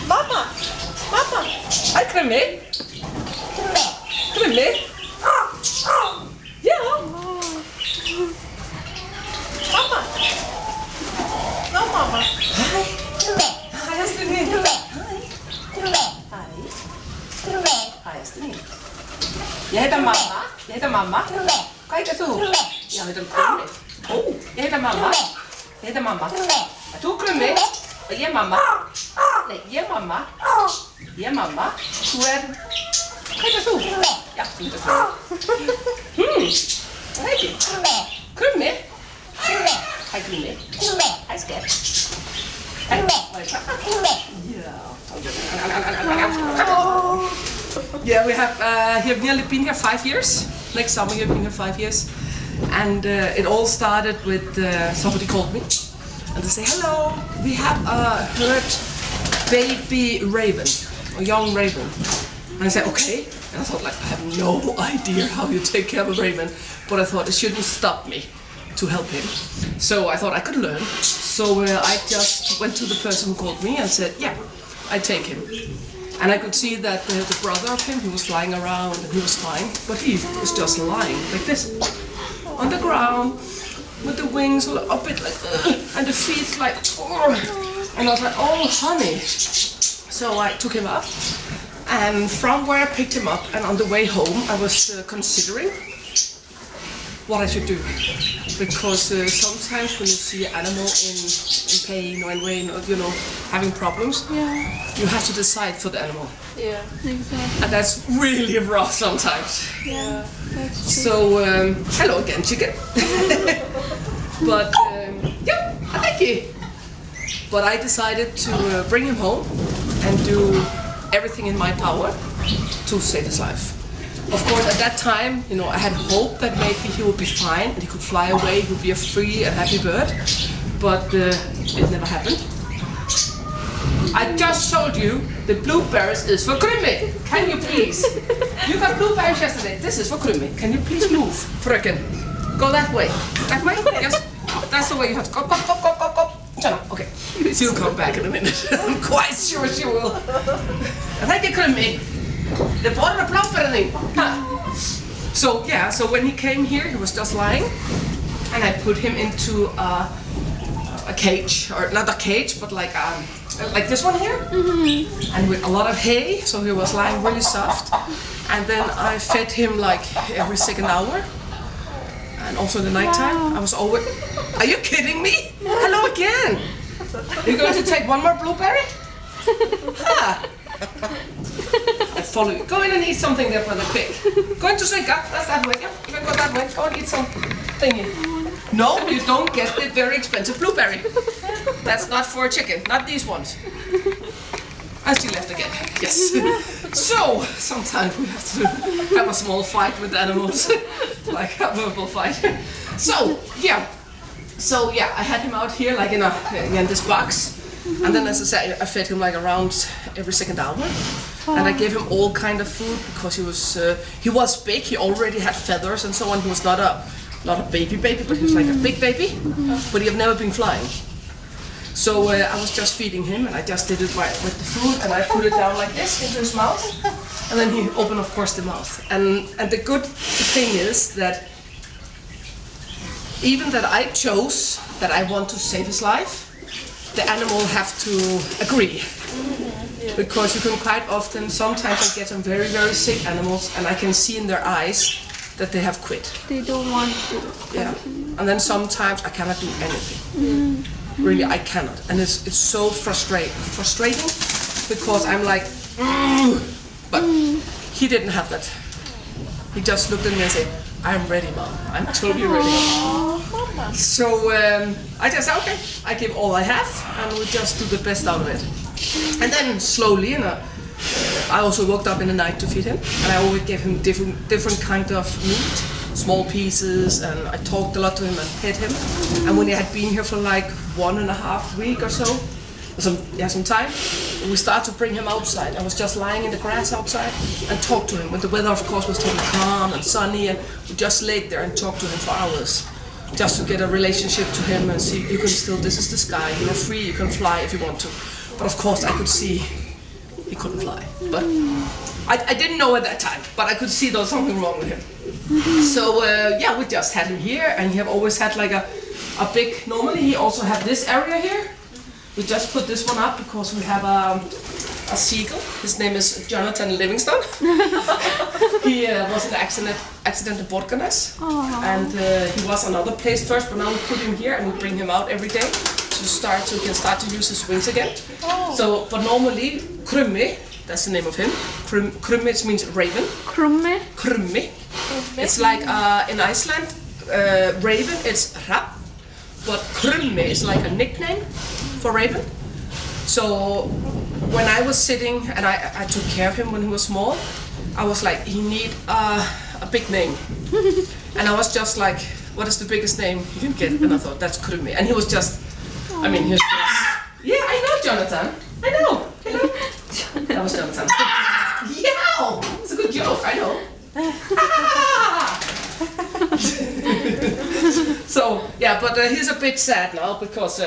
Mamma! Mamma! Hej Krummi! Krummi! Ja! Mamma! Nå mamma! Hej! Hej Astrid! Hej! Hej Astrid! Jeg heter mamma. Hvad heter du? Jeg heter Krummi. Jeg heter mamma. Er du Krummi? Og jeg er mamma. Nej, jeg er mamma. Jeg er mamma. Du er den. Hvad heter du? Ja, du heter Krummi. Hvad er det? Krummi. Hej Krummi. Hej skat. Hej. Yeah, we have nearly been here 5 years. Next summer you've been here 5 years. And it all started with somebody called me. And they say, hello, we have a herd baby raven, a young raven. And I said, okay. And I thought, like, I have no idea how you take care of a raven, but I thought it shouldn't stop me to help him. So I thought I could learn. So I just went to the person who called me and said, yeah, I take him. And I could see that the brother of him, he was flying around and he was fine, but he was just lying like this, on the ground, with the wings all up it like, and the feet like, and I was like, oh honey. So I took him up, and from where I picked him up and on the way home, I was considering what I should do. Because sometimes when you see an animal in pain or in rain or, you know, having problems, you have to decide for the animal. Yeah, exactly. And that's really rough sometimes. Yeah, that's true. So, hello again, chicken. But, yeah, thank you. But I decided to bring him home and do everything in my power to save his life. Of course, at that time, you know, I had hope that maybe he would be fine and he could fly away, he would be a free and happy bird. But it never happened. I just told you the blueberries is for Krummi. Can you please? You got blueberries yesterday. This is for Krummi. Can you please move, fröken? Go that way. That way? Yes. That's the way you have to go. Go. Shut up. Okay. She'll come back in a minute. I'm quite sure she will. Thank you, Krummi. The border of blueberry. So yeah, so when he came here, he was just lying, and I put him into a cage, or not a cage, but like this one here, and with a lot of hay, so he was lying really soft. And then I fed him like every second hour, and also in the nighttime. I was always. Are you kidding me? Hello again. You're going to take one more blueberry? I follow you. Go in and eat something there, brother, quick. Going to drink up. That's that way. Yeah, you can go that way. Go and eat some thingy. No, you don't get the very expensive blueberry. That's not for a chicken. Not these ones. And she left again. Yes. So sometimes we have to have a small fight with animals, like a verbal fight. So yeah. So yeah, I had him out here like in this box. And then, as I said, I fed him like around every second hour, and I gave him all kind of food because he was big. He already had feathers and so on. He was not a baby, but he was like a big baby. But he had never been flying. So I was just feeding him, and I just did it right with the food, and I put it down like this into his mouth, and then he opened, of course, the mouth. And the good thing is that even that I chose that I want to save his life, the animal have to agree, because you can quite often, sometimes I get some very, very sick animals, and I can see in their eyes that they have quit. They don't want to. Yeah, and then sometimes I cannot do anything. Really, I cannot, and it's so frustrating, because I'm like, but he didn't have that. He just looked at me and said, I'm ready, Mom. I'm totally ready. So I just said, okay, I give all I have, and we just do the best out of it. And then slowly, I also woke up in the night to feed him, and I always gave him different kind of meat, small pieces, and I talked a lot to him and fed him. And when he had been here for like 1.5 weeks or so, some time, we started to bring him outside. I was just lying in the grass outside and talked to him. When the weather, of course, was totally calm and sunny, and we just laid there and talked to him for hours, just to get a relationship to him and see, you can still, this is the sky, you're free, you can fly if you want to. But of course I could see he couldn't fly. But I didn't know at that time, but I could see there was something wrong with him. So yeah, we just had him here, and he have always had like a big, normally he also had this area here. We just put this one up because we have a seagull. His name is Jonathan Livingston. He was in an accident in Búðardalur, and he was another place first, but now we put him here and we bring him out every day so he can start to use his wings again. So, but normally Krummi, that's the name of him. Krummi means raven. Krummi. Krummi. It's like in Iceland, raven it's rap, but Krummi is like a nickname for raven. So when I was sitting and I took care of him when he was small, I was like, he need a big name. And I was just like, what is the biggest name you can get? And I thought, that's Krummi. And he was just, I mean, he was just, yeah, I know Jonathan. I know. That was Jonathan. Yeah, it's a good joke, I know. So, yeah, but he's a bit sad now because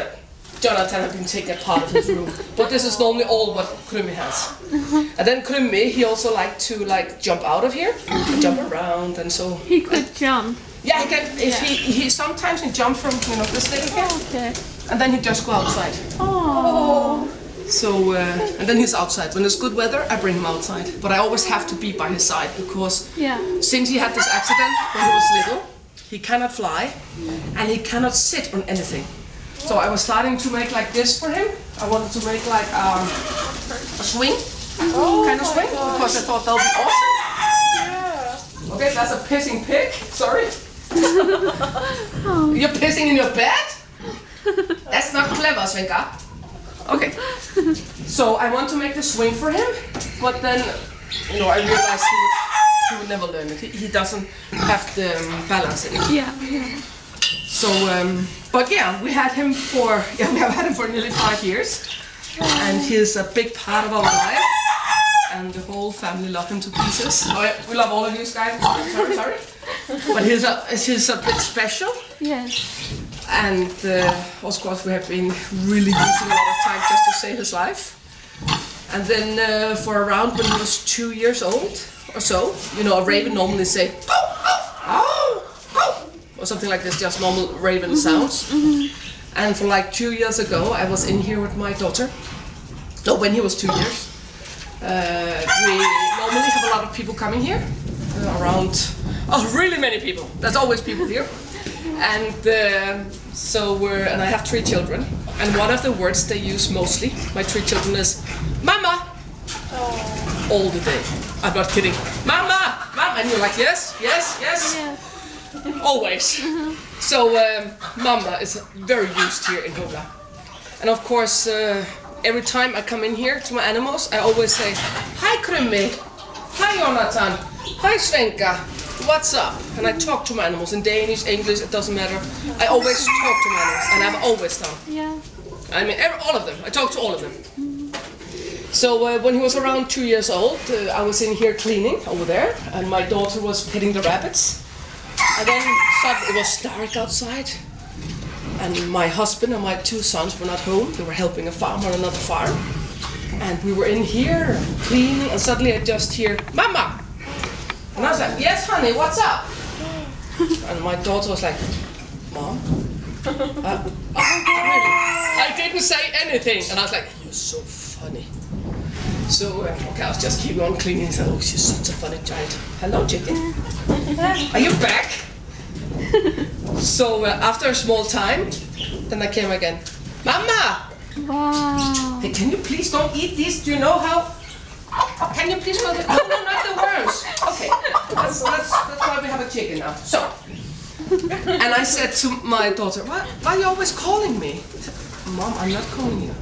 Jonathan had been taking a part of his room. But this is normally all what Krummi has. And then Krummi, he also liked to jump out of here, and jump around, and so. He could jump. Yeah, he can. If he sometimes he jump from this thing here, Okay. and then he just go outside. Oh. So and then he's outside. When it's good weather, I bring him outside. But I always have to be by his side because since he had this accident when he was little, he cannot fly and he cannot sit on anything. So I was starting to make like this for him. I wanted to make like a swing, kind of swing, because I thought that would be awesome. Yeah. Okay, that's a pissing pig. Sorry. You're pissing in your bed? That's not clever, Svenka. Okay. So I want to make the swing for him, but then, I realized he would never learn it. He doesn't have the balance in it. Yeah. So, but yeah, we have had him for nearly 5 years, and he's a big part of our life, and the whole family love him to pieces. We love all of you guys. Sorry. But he's a bit special. Yes. And of course, we have been really using a lot of time just to save his life. And then for around when he was 2 years old or so, a raven normally say, "Oh, or something like this, just normal raven sounds. And for like 2 years ago, I was in here with my daughter. No, when he was 2 years. We normally have a lot of people coming here, really many people. There's always people here. And and I have 3 children. And one of the words they use mostly, my 3 children, is "Mama." All the day. I'm not kidding. "Mama, Mama," and you're like, yes. Always. So Mama is very used here in Hólar. And of course, every time I come in here to my animals, I always say, "Hi Krummi, hi Jonathan, hi Svenka, what's up?" And I talk to my animals in Danish, English, it doesn't matter. I always talk to my animals, and I've always done. Yeah. I mean, all of them. I talk to all of them. So when he was around 2 years old, I was in here cleaning over there, and my daughter was petting the rabbits. And then suddenly it was dark outside, and my husband and my 2 sons were not home. They were helping a farmer on another farm. And we were in here cleaning, and suddenly I just hear, "Mama!" And I was like, "Yes, honey, what's up?" And my daughter was like, "Mom?" Really? I didn't say anything. And I was like, "You're so funny." So, okay, I was just keeping on cleaning and said, "Oh, she's such a funny child." "Hello, chicken. Are you back?" So, after a small time, then I came again. "Mama! Wow. Hey, can you please don't eat this? Do you know how? Can you please go there? No, not the worms. Okay, that's why we have a chicken now. So, and I said to my daughter, why are you always calling me?" "Mom, I'm not calling you."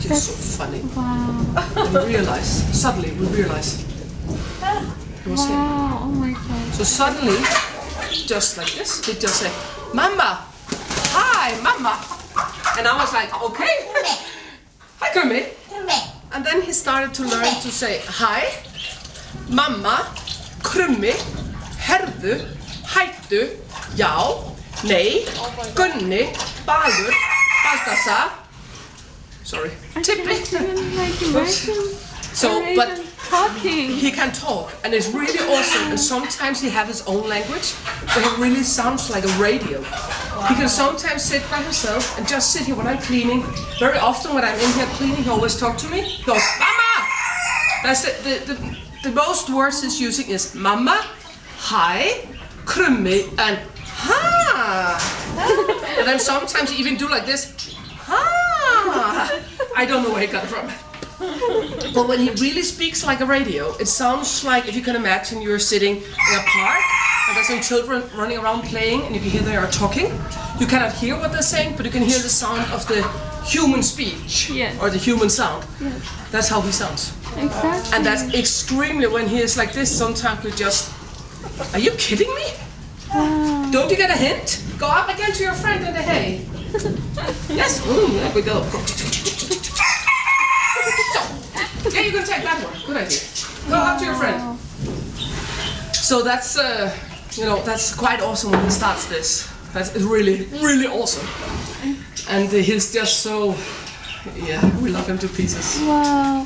You're so funny. Wow. And suddenly we realized it was him. Wow. Oh my God. So suddenly, just like this, he'd just say, "Mama, hi, Mama." And I was like, "Okay, hi, Kurumi." And then he started to learn to say, "Hi, Mamma, Krummi, herðu, hættu, já, nei, Gunni, Balur, Baltasar." Sorry. I Tippy. can't even like imagine. So, Or but even talking. he can talk, and it's really awesome. And sometimes he has his own language, but he really sounds like a radio. He can sometimes sit by himself and just sit here when I'm cleaning. Very often when I'm in here cleaning, he always talks to me. He goes, "Mama!" That's the most words he's using is "Mama," "Hi," "Krummi," and "Ha." And then sometimes he even do like this, "Ha." I don't know where he got it from. But when he really speaks like a radio, it sounds like, if you can imagine, you're sitting in a park and there's some children running around playing and you can hear they are talking. You cannot hear what they're saying, but you can hear the sound of the human speech. Yes. Or the human sound. Yes. That's how he sounds. Exactly. And that's extremely, when he is like this, sometimes we just, are you kidding me? Wow. Don't you get a hint? Go up again to your friend in the hay. Yes, there we go. So, yeah, you can take that one. Good idea. Go up to your friend. So that's, that's quite awesome when he starts this. That's really, really awesome. And he's just so, yeah, we love him to pieces. Wow.